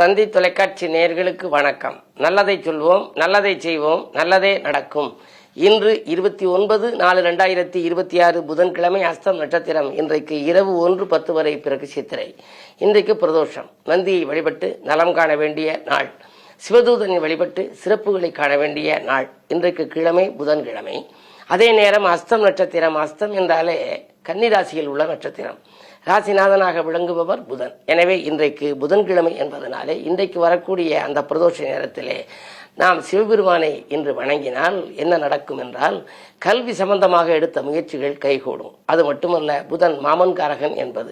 தந்தி தொலைக்காட்சி நேயர்களுக்கு வணக்கம். நல்லதை சொல்வோம், நல்லதை செய்வோம், நல்லதே நடக்கும். இன்று 29/4/2026 புதன்கிழமை, அஸ்தம் நட்சத்திரம். இன்றைக்கு இரவு 1:10 வரை பிறகு சித்திரை. இன்றைக்கு பிரதோஷம். நந்தியை வழிபட்டு நலம் காண வேண்டிய நாள். சிவதூதனை வழிபட்டு சிறப்புகளை காண வேண்டிய நாள். இன்றைக்கு கிழமை புதன்கிழமை. அதே நேரம் அஸ்தம் நட்சத்திரம். அஸ்தம் என்றாலே கன்னிராசியில் உள்ள நட்சத்திரம். ராசிநாதனாக விளங்குபவர் புதன். எனவே இன்றைக்கு புதன்கிழமை என்பதனாலே இன்றைக்கு வரக்கூடிய அந்த பிரதோஷ நேரத்திலே நாம் சிவபெருமானை இன்று வணங்கினால் என்ன நடக்கும் என்றால், கல்வி சம்பந்தமாக எடுத்த முயற்சிகள் கைகூடும். அது மட்டுமல்ல, புதன் மாமன் காரகன் என்பது.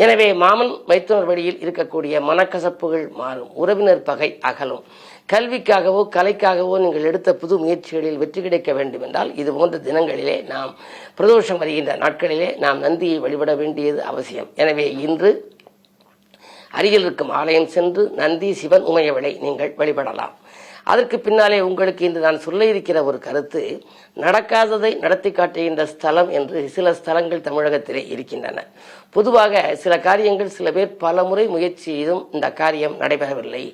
எனவே மாமன் மைத்துனர் வழியில் இருக்கக்கூடிய மனக்கசப்புகள் மாறும், உறவினர் பகை அகலும். கல்விக்காகவோ கலைக்காகவோ நீங்கள் எடுத்த புது முயற்சிகளில் வெற்றி கிடைக்க வேண்டும் என்றால் இது போன்ற தினங்களிலே, நாம் பிரதோஷம் வருகின்ற நாட்களிலே நாம் நந்தியை வழிபட வேண்டியது அவசியம். எனவே இன்று அருகில் இருக்கும் ஆலயம் சென்று நந்தி, சிவன், உமையவளை நீங்கள் வழிபடலாம். அதற்கு பின்னாலே உங்களுக்கு இன்று நான் சொல்ல இருக்கிற ஒரு கருத்து, நடக்காததை நடத்தி காட்டுகின்ற ஸ்தலம் என்று சில ஸ்தலங்கள் தமிழகத்திலே இருக்கின்றன. பொதுவாக சில காரியங்கள் சில பேர் பல முறை முயற்சி செய்தும் இந்த காரியம் நடைபெறவில்லை.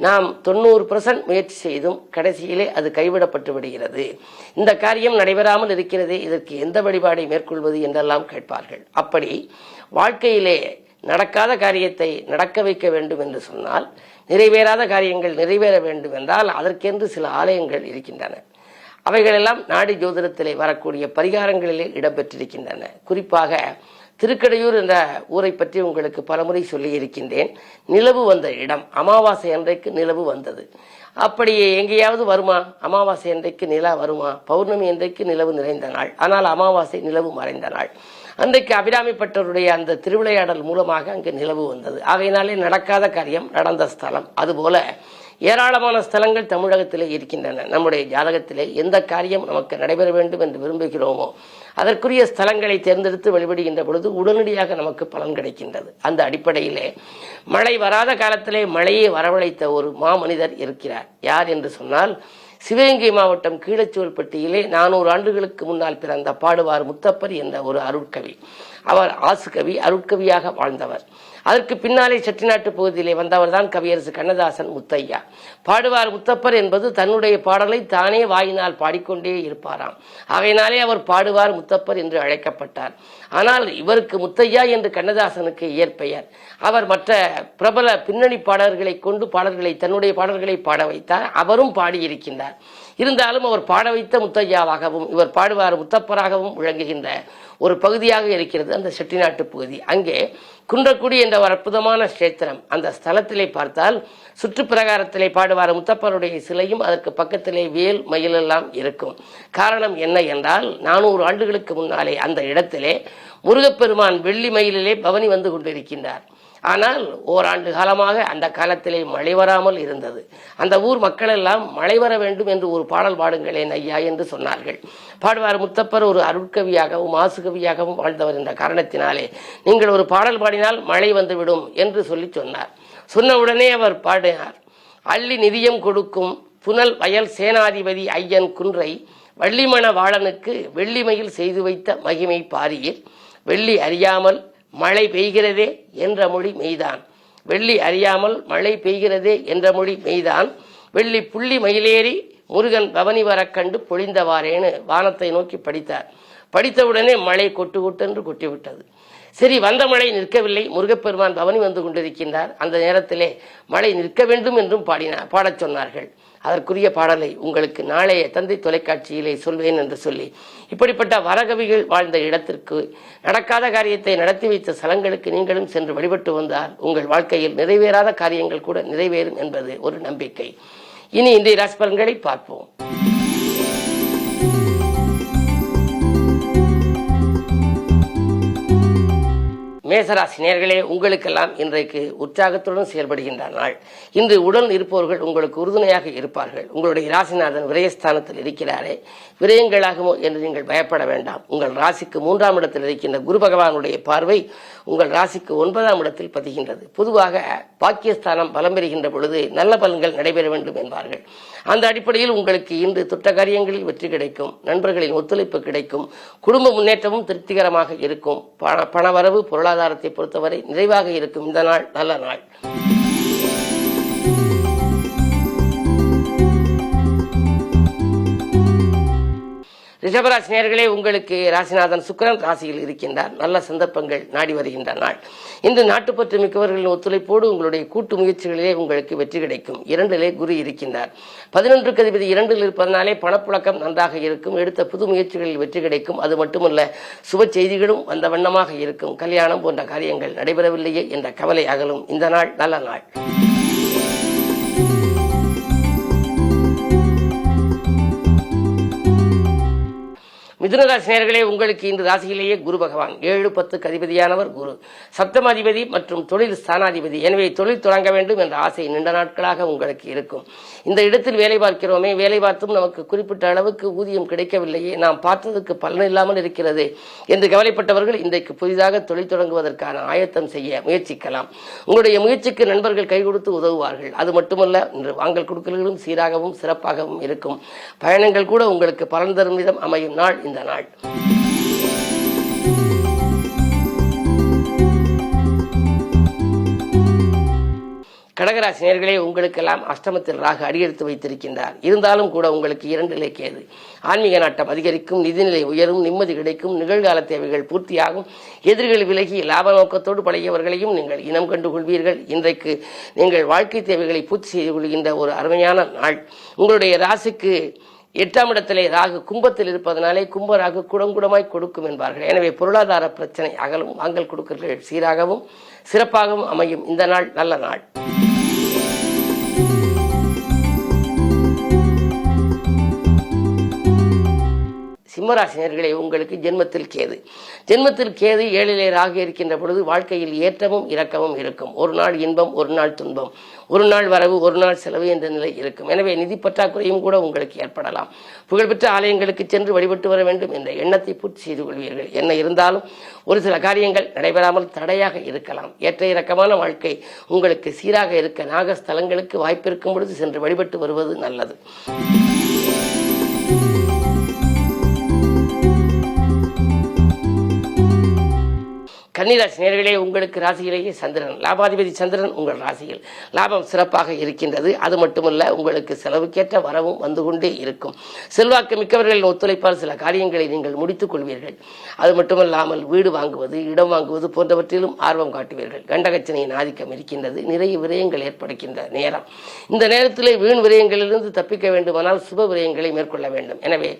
நாம் 90% முயற்சி செய்தும் கடைசியிலே அது கைவிடப்பட்டு விடுகிறது. இந்த காரியம் நடைபெறாமல் இருக்கிறதே, இதற்கு எந்த வழிபாடை மேற்கொள்வது என்றெல்லாம் கேட்பார்கள். அப்படி வாழ்க்கையிலே நடக்காத காரியத்தை நடக்க வைக்க வேண்டும் என்று சொன்னால், நிறைவேறாத காரியங்கள் நிறைவேற வேண்டும் என்றால் அதற்கென்று சில ஆலயங்கள் இருக்கின்றன. அவைகளெல்லாம் நாடி ஜோதிடத்திலே வரக்கூடிய பரிகாரங்களிலே இடம்பெற்றிருக்கின்றன. குறிப்பாக திருக்கடையூர் என்ற ஊரை பற்றி உங்களுக்கு பலமுறை சொல்லி இருக்கின்றேன். நிலவு வந்த இடம், அமாவாசை அன்றைக்கு நிலவு வந்தது. அப்படி எங்கேயாவது வருமா? அமாவாசை அன்றைக்கு நிலா வருமா? பௌர்ணமி அன்றைக்கு நிலவு நிறைந்த நாள், ஆனால் அமாவாசை நிலவு மறைந்த நாள். அன்றைக்கு அபிராமி பட்டருடைய அந்த திருவிளையாடல் மூலமாக அங்கு நிலவு வந்தது. ஆகையினாலே நடக்காத காரியம் நடந்த ஸ்தலம். அதுபோல ஏராளமான ஸ்தலங்கள் தமிழகத்திலே இருக்கின்றன. நம்முடைய ஜாதகத்திலே எந்த காரியம் நமக்கு நடைபெற வேண்டும் என்று விரும்புகிறோமோ அதற்குரிய ஸ்தலங்களை தேர்ந்தெடுத்து வழிபடுகின்ற பொழுது உடனடியாக நமக்கு பலன் கிடைக்கின்றது. அந்த அடிப்படையிலே மழை வராத காலத்திலே மழையை வரவழைத்த ஒரு மாமனிதர் இருக்கிறார். யார் என்று சொன்னால், சிவகங்கை மாவட்டம் கீழச்சோல்பட்டியிலே 400 ஆண்டுகளுக்கு முன்னால் பிறந்த பாடுவார் முத்தப்பர் என்ற ஒரு அருட்கவி. அவர் ஆசுகவி, அருட்கவியாக வாழ்ந்தவர். அதற்கு பின்னாலே செட்டிநாட்டு பகுதியிலே வந்தவர் தான் கவியரசு கண்ணதாசன் முத்தையா. பாடுவார் முத்தப்பர் என்பது தன்னுடைய பாடலை தானே வாயினால் பாடிக்கொண்டே இருப்பாராம். ஆகையினாலே அவர் பாடுவார் முத்தப்பர் என்று அழைக்கப்பட்டார். ஆனால் இவருக்கு முத்தையா என்று கண்ணதாசனுக்கு இயற்பெயர். அவர் மற்ற பிரபல பின்னணி பாடல்களை கொண்டு தன்னுடைய பாடல்களை பாட வைத்தார். அவரும் பாடியிருக்கின்றார். இருந்தாலும் அவர் பாட வைத்த முத்தையாவாகவும் இவர் பாடுவார் முத்தப்பராகவும் விளங்குகின்ற ஒரு பகுதியாக இருக்கிறது அந்த செட்டிநாட்டு பகுதி. அங்கே குன்றக்குடி என்ற ஒரு அற்புதமான கஷேத்திரம். அந்த ஸ்தலத்திலே பார்த்தால் சுற்றுப்பிரகாரத்திலே பாடுவார் முத்தப்பருடைய சிலையும் அதற்கு பக்கத்திலே வேல், மயில் எல்லாம் இருக்கும். காரணம் என்ன என்றால், 400 ஆண்டுகளுக்கு முன்னாலே அந்த இடத்திலே முருகப்பெருமான் வெள்ளி மயிலிலே பவனி வந்து கொண்டிருக்கின்றார். ஆனால் ஓராண்டு காலமாக அந்த காலத்திலே மழை வராமல் இருந்தது. அந்த ஊர் மக்கள் எல்லாம் மழை வர வேண்டும் என்று ஒரு பாடல் பாடுங்களேன் ஐயா என்று சொன்னார்கள். பாடுவார் முத்தப்பர் ஒரு அருட்கவியாகவும் ஆசுகவியாகவும் வாழ்ந்தவர் என்ற காரணத்தினாலே நீங்கள் ஒரு பாடல் பாடினால் மழை வந்துவிடும் என்று சொன்னார். சொன்ன உடனே அவர் பாடினார். அள்ளி நிதியம் கொடுக்கும் புனல் வயல் சேனாதிபதி ஐயன் குன்றை வள்ளிமண வாழனுக்கு வெள்ளிமையில் செய்து வைத்த மகிமை பாரியர். வெள்ளி அறியாமல் மழை பெய்கிறதே என்ற மொழி மெய்தான். வெள்ளி அறியாமல் மழை பெய்கிறதே என்ற மொழி மெய்தான். வெள்ளி புள்ளி மயிலேறி முருகன் பவனி வர கண்டு பொழிந்தவாறேன்னு வானத்தை நோக்கி படித்தார். படித்தவுடனே மழை கொட்டு கொட்டென்று கொட்டிவிட்டது. சரி, வந்த மழை நிற்கவில்லை. முருகப்பெருமான் பவனி வந்து கொண்டிருக்கின்றார். அந்த நேரத்திலே மழை நிற்க வேண்டும் என்றும் பாடச் சொன்னார்கள். அதற்குரிய பாடலை உங்களுக்கு நாளைய தந்தை தொலைக்காட்சியிலே சொல்வேன் என்று சொல்லி, இப்படிப்பட்ட வரகவிகள் வாழ்ந்த இடத்திற்கு, நடக்காத காரியத்தை நடத்தி வைத்த ஸ்தலங்களுக்கு நீங்களும் சென்று வழிபட்டு வந்தால் உங்கள் வாழ்க்கையில் நிறைவேறாத காரியங்கள் கூட நிறைவேறும் என்பது ஒரு நம்பிக்கை. இனி இன்றைய ராசி பலன்களை பார்ப்போம். மேசராசி நேயர்களே, உங்களுக்கெல்லாம் இன்றைக்கு உற்சாகத்துடன் செயல்படுகின்ற நாள். இன்று உடன் இருப்பவர்கள் உங்களுக்கு உறுதுணையாக இருப்பார்கள். உங்களுடைய ராசிநாதன் விரயஸ்தானத்தில் இருக்கிறாரே, விரயங்களாகுமோ என்று நீங்கள் பயப்பட வேண்டாம். உங்கள் ராசிக்கு 3ஆம் இடத்தில் இருக்கின்ற குரு பகவானுடைய பார்வை உங்கள் ராசிக்கு 9ஆம் இடத்தில் பதிகின்றது. பொதுவாக பாக்கியஸ்தானம் பலம் பெறுகின்ற பொழுது நல்ல பலன்கள் நடைபெற வேண்டும் என்பார்கள். அந்த அடிப்படையில் உங்களுக்கு இன்று தொட்ட காரியங்களில் வெற்றி கிடைக்கும், நண்பர்களின் ஒத்துழைப்பு கிடைக்கும், குடும்ப முன்னேற்றமும் திருப்திகரமாக இருக்கும், பணவரவு பொருளாதாரத்தை பொறுத்தவரை நிறைவாக இருக்கும். இந்த நாள் நல்ல நாள். ரிஷபராசி நேயர்களே, உங்களுக்கு ராசிநாதன் சுக்கிரன் ராசியில் இருக்கின்றார். நல்ல சந்தர்ப்பங்கள் நாடி வருகின்ற நாள். இன்று நாட்டுப்பற்று மிக்கவர்களின் ஒத்துழைப்போடு உங்களுடைய கூட்டு முயற்சிகளிலே உங்களுக்கு வெற்றி கிடைக்கும். 2லே குரு இருக்கின்றார். 11க்கு அதிபதி 2ல் இருப்பதனாலே பணப்புழக்கம் நன்றாக இருக்கும். எடுத்த புது முயற்சிகளில் வெற்றி கிடைக்கும். அது மட்டுமல்ல, சுப செய்திகளும் வந்த வண்ணமாக இருக்கும். கல்யாணம் போன்ற காரியங்கள் நடைபெறவில்லையே என்ற கவலை அகலும். இந்த நாள் நல்ல நாள். மிதுனராசி நேயர்களே, உங்களுக்கு இன்று ராசியிலேயே குரு பகவான் 7-10க்கு அதிபதியானவர் குரு, சப்தமாதிபதி மற்றும் தொழில் ஸ்தானாதிபதி. எனவே தொழில் தொடங்க வேண்டும் என்ற ஆசை நீண்ட நாட்களாக உங்களுக்கு இருக்கும். இந்த இடத்தில் வேலை பார்க்கிறோமே, வேலை பார்த்தும் நமக்கு குறிப்பிட்ட அளவுக்கு ஊதியம் கிடைக்கவில்லையே, நாம் பார்த்ததுக்கு பலன் இல்லாமல் இருக்கிறது என்று கவலைப்பட்டவர்கள் இன்றைக்கு புதிதாக தொழில் தொடங்குவதற்கான ஆயத்தம் செய்ய முயற்சிக்கலாம். உங்களுடைய முயற்சிக்கு நண்பர்கள் கை கொடுத்து உதவுவார்கள். அது மட்டுமல்ல, இன்று வாங்கல் கொடுக்கல்களும் சீராகவும் சிறப்பாகவும் இருக்கும். பயணங்கள் கூட உங்களுக்கு பலன் தரும் விதம் அமையும் நாள் இந்த நாள். கடகராசி நேயர்களே, உங்களுக்கெல்லாம் அஷ்டமத்தில் ராகு அடியெடுத்து வைத்திருக்கின்றார். இருந்தாலும் கூட உங்களுக்கு 2லே கேது. ஆன்மீக நாட்டம் அதிகரிக்கும், நிதிநிலை உயரும், நிம்மதி கிடைக்கும், நிகழ்கால தேவைகள் பூர்த்தியாகும், எதிரிகள் விலகி லாப நோக்கத்தோடு பழகியவர்களையும் நீங்கள் இனம் கண்டு கொள்வீர்கள். இன்றைக்கு நீங்கள் வாழ்க்கை தேவைகளை பூர்த்தி செய்து கொள்கின்ற ஒரு அருமையான நாள். உங்களுடைய ராசிக்கு 8ஆம் இடத்திலே ராகு கும்பத்தில் இருப்பதனாலே கும்ப ராகு குடங்குடமாய் கொடுக்கும் என்பார்கள். எனவே பொருளாதார பிரச்சனை அகலும், வாங்கல் கொடுக்கல்கள் சீராகவும் சிறப்பாகவும் அமையும். இந்த நாள் நல்ல நாள். சிம்மராசினியர்களே, உங்களுக்கு ஜென்மத்தில் கேது. ஜென்மத்தில் கேது 7லே ராகு இருக்கின்ற பொழுது வாழ்க்கையில் ஏற்றமும் இரக்கமும் இருக்கும். ஒரு நாள் இன்பம், ஒரு நாள் துன்பம், ஒரு நாள் வரவு, ஒரு நாள் செலவு என்ற நிலை இருக்கும். எனவே நிதி பற்றாக்குறையும் கூட உங்களுக்கு ஏற்படலாம். புகழ்பெற்ற ஆலயங்களுக்கு சென்று வழிபட்டு வர வேண்டும் என்ற எண்ணத்தை பூர்த்தி செய்து கொள்வீர்கள். என்ன இருந்தாலும் ஒரு சில காரியங்கள் நடைபெறாமல் தடையாக இருக்கலாம். ஏற்ற இறக்கமான வாழ்க்கை உங்களுக்கு சீராக இருக்க நாகஸ்தலங்களுக்கு வாய்ப்பிருக்கும் பொழுது சென்று வழிபட்டு வருவது நல்லது. கன்னிராசி நேயர்களே, உங்களுக்கு ராசியிலேயே சந்திரன், லாபாதிபதி சந்திரன் உங்கள் ராசியில். லாபம் சிறப்பாக இருக்கின்றது. அது மட்டுமல்ல, உங்களுக்கு செலவுக்கேற்ற வரவும் வந்து கொண்டே இருக்கும். செல்வாக்கு மிக்கவர்களின் ஒத்துழைப்பால் சில காரியங்களை நீங்கள் முடித்துக் கொள்வீர்கள். அது மட்டுமல்லாமல் வீடு வாங்குவது, இடம் வாங்குவது போன்றவற்றிலும் ஆர்வம் காட்டுவீர்கள். கண்டகச்சனையின் ஆதிக்கம் இருக்கின்றது. நிறைய விரயங்கள் ஏற்படுகின்ற நேரம். இந்த நேரத்திலே வீண் விரயங்களிலிருந்து தப்பிக்க வேண்டுமானால் சுப விரயங்களை மேற்கொள்ள வேண்டும். எனவே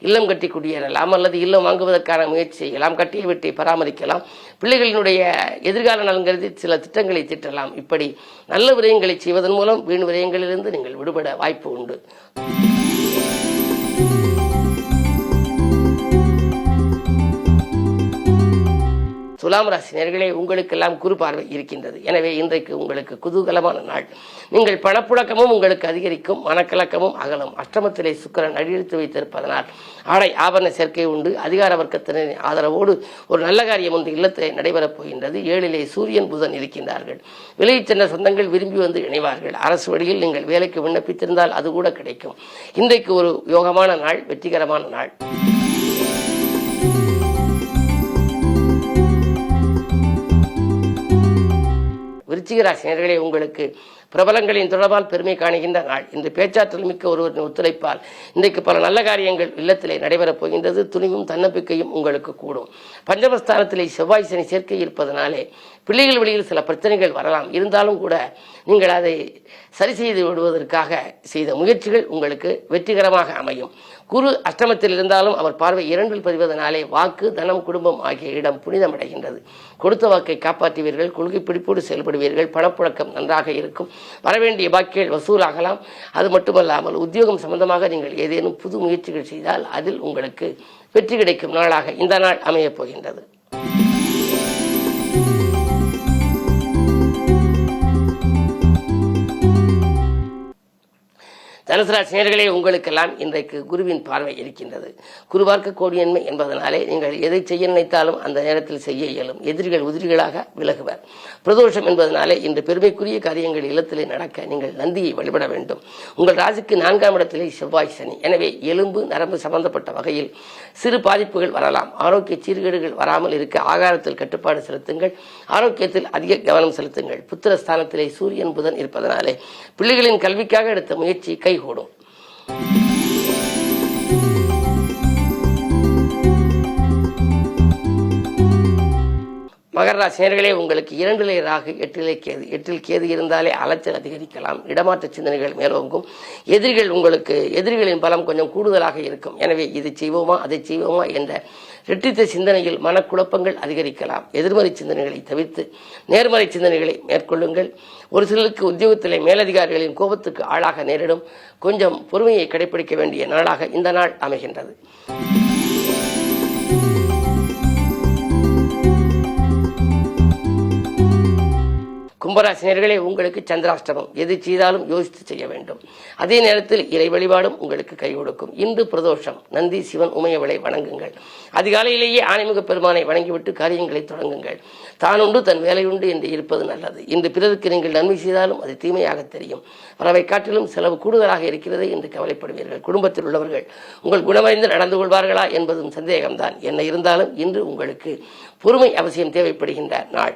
இல்லம் கட்டி குடியேறலாம் அல்லது இல்லம் வாங்குவதற்கான முயற்சி செய்யலாம். கட்டிய வீட்டை பராமரிக்கலாம். பிள்ளைகளினுடைய எதிர்கால நலன் கருதி சில திட்டங்களை தீட்டலாம். இப்படி நல்ல விரயங்களை செய்வதன் மூலம் வீண் விரயங்களிலிருந்து நீங்கள் விடுபட வாய்ப்பு உண்டு. துலாம் ராசி நேயர்களே, உங்களுக்கெல்லாம் குரு பார்வை இருக்கின்றது. எனவே இன்றைக்கு உங்களுக்கு குதூகலமான நாள். நீங்கள் பணப்புழக்கமும் உங்களுக்கு அதிகரிக்கும், மனக்கலக்கமும் அகலும். அஷ்டமத்திலே சுக்கிரன் அடியெடுத்து வைத்திருப்பதனால் ஆடை ஆபரண சேர்க்கை உண்டு. அதிகார வர்க்கத்தினரின் ஆதரவோடு ஒரு நல்ல காரியம் ஒன்று இல்லத்திலே நடைபெறப் போகின்றது. 7லே சூரியன் புதன் இருக்கின்றார்கள். விலகிச் சென்ற சொந்தங்கள் விரும்பி வந்து இணைவார்கள். அரசு வழியில் நீங்கள் வேலைக்கு விண்ணப்பித்திருந்தால் அது கூட கிடைக்கும். இன்றைக்கு ஒரு யோகமான நாள், வெற்றிகரமான நாள். விருச்சிக ராசி நேயர்களே, உங்களுக்கு பிரபலங்களின் தொடர்பால் பெருமை காணுகின்ற நாள். இன்று பேச்சாற்றல் மிக்க ஒருவரின் ஒத்துழைப்பால் இன்றைக்கு பல நல்ல காரியங்கள் இல்லத்திலே நடைபெறப் போகின்றது. துணிவும் தன்னம்பிக்கையும் உங்களுக்கு கூடும். பஞ்சமஸ்தானத்திலே செவ்வாய் சனி சேர்க்கை இருப்பதனாலே பிள்ளைகள் வழியில் சில பிரச்சனைகள் வரலாம். இருந்தாலும் கூட நீங்கள் அதை சரி செய்து விடுவதற்காக செய்த முயற்சிகள் உங்களுக்கு வெற்றிகரமாக அமையும். குரு அஷ்டமத்தில் இருந்தாலும் அவர் பார்வை 2ல் பதிவதனாலே வாக்கு, தனம், குடும்பம் ஆகிய இடம் புனிதமடைகின்றது. கொடுத்த வாக்கை காப்பாற்றுவீர்கள். கொள்கை பிடிப்போடு செயல்படுவீர்கள். பணப்புழக்கம் நன்றாக இருக்கும். வரவேண்டிய பாக்கிகள் வசூலாகலாம். அது மட்டுமல்லாமல் உத்தியோகம் சம்பந்தமாக நீங்கள் ஏதேனும் புது முயற்சிகள் செய்தால் அதில் உங்களுக்கு வெற்றி கிடைக்கும் நாளாக இந்த நாள் அமையப் போகின்றது. தனுசு ராசி நேயர்களே, உங்களுக்கெல்லாம் இன்றைக்கு குருவின் பார்வை இருக்கின்றது. குருவார்க்க கோடியன்மை என்பதனாலே நீங்கள் எதை செய்ய நினைத்தாலும் அந்த நேரத்தில் செய்ய இயலும். எதிரிகள் உதிரிகளாக விலகுவர். பிரதோஷம் என்பதனாலே இன்று பெருமைக்குரிய காரியங்கள் இல்லத்திலே நடக்க நீங்கள் நந்தியை வழிபட வேண்டும். உங்கள் ராசிக்கு 4ஆம் இடத்திலே செவ்வாய் சனி. எனவே எலும்பு நரம்பு சம்பந்தப்பட்ட வகையில் சிறு பாதிப்புகள் வரலாம். ஆரோக்கிய சீர்கேடுகள் வராமல் இருக்க ஆகாரத்தில் கட்டுப்பாடு செலுத்துங்கள். ஆரோக்கியத்தில் அதிக கவனம் செலுத்துங்கள். புத்திரஸ்தானத்திலே சூரியன் புதன் இருப்பதனாலே பிள்ளைகளின் கல்விக்காக எடுத்த முயற்சி கைகூடும். மகர ராசி நேயர்களே, உங்களுக்கு 2 ராகு 8 கேது. 8 கேது இருந்தாலே அலைச்சல் அதிகரிக்கலாம், இடமாற்ற சிந்தனைகள் மேலோங்கும், எதிரிகளின் பலம் கொஞ்சம் கூடுதலாக இருக்கும். எனவே இது செய்வோமா அதை செய்வோமா என்ற இரட்டித்த சிந்தனையில் மனக்குழப்பங்கள் அதிகரிக்கலாம். எதிர்மறை சிந்தனைகளை தவிர்த்து நேர்மறை சிந்தனைகளை மேற்கொள்ளுங்கள். ஒரு சிலருக்கு உத்தியோகத்திலே மேலதிகாரிகளின் கோபத்துக்கு ஆளாக நேரிடும். கொஞ்சம் பொறுமையை கடைபிடிக்க வேண்டிய நாளாக இந்த நாள் அமைகின்றது. கும்பராசினியர்களே, உங்களுக்கு சந்திராஷ்டமம். எது செய்தாலும் யோசித்து செய்ய வேண்டும். அதே நேரத்தில் இறை வழிபாடும் உங்களுக்கு கை கொடுக்கும். இன்று பிரதோஷம். நந்தி, சிவன், உமையவளை வணங்குங்கள். அதிகாலையிலேயே ஆணைமுக பெருமானை வணங்கிவிட்டு காரியங்களை தொடங்குங்கள். தானுண்டு தன் வேலையுண்டு என்று இருப்பது நல்லது. இன்று பிறருக்கு நீங்கள் நன்மை செய்தாலும் அது தீமையாக தெரியும். வரவை காட்டிலும் செலவு கூடுதலாக இருக்கிறது என்று கவலைப்படுவீர்கள். குடும்பத்தில் உள்ளவர்கள் உங்கள் குணமறிந்து நடந்து கொள்வார்களா என்பதும் சந்தேகம்தான். என்ன இருந்தாலும் இன்று உங்களுக்கு பொறுமை அவசியம் தேவைப்படுகின்ற நாள்.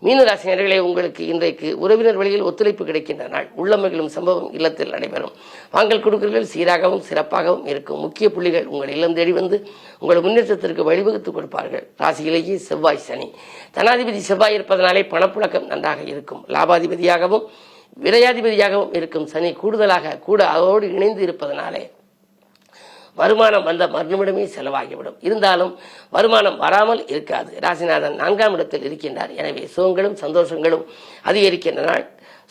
மீனராசினியர்களே, உங்களுக்கு இன்றைக்கு உறவினர் வழியில் ஒத்துழைப்பு கிடைக்கின்ற நாள். உள்ளமகிழும் சம்பவம் இல்லத்தில் நடைபெறும். வாங்கல் கொடுக்கல்கள் சீராகவும் சிறப்பாகவும் இருக்கும். முக்கிய புள்ளிகள் உங்கள் இல்லம் தேடி வந்து உங்கள் முன்னேற்றத்திற்கு வழிவகுத்து கொடுப்பார்கள். ராசியிலேயே செவ்வாய், சனி. தனாதிபதி செவ்வாய் இருப்பதனாலே பணப்புழக்கம் நன்றாக இருக்கும். லாபாதிபதியாகவும் விரையாதிபதியாகவும் இருக்கும் சனி கூட அதோடு இணைந்து இருப்பதனாலே வருமானம் வந்த மறுநிமிடமே செலவாகிவிடும். இருந்தாலும் வருமானம் வராமல் இருக்காது. ராசிநாதன் 4ஆம் இடத்தில் இருக்கின்றார். எனவே சுகங்களும் சந்தோஷங்களும் அதிகரிக்கின்ற நாள்.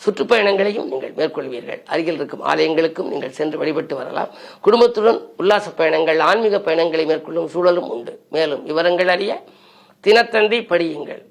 சுற்றுப்பயணங்களையும் நீங்கள் மேற்கொள்வீர்கள். அருகில் இருக்கும் ஆலயங்களுக்கும் நீங்கள் சென்று வழிபட்டு வரலாம். குடும்பத்துடன் உல்லாச பயணங்கள், ஆன்மீக பயணங்களை மேற்கொள்ளும் சூழலும் உண்டு. மேலும் விவரங்கள் அறிய தினத்தந்தி படியுங்கள்.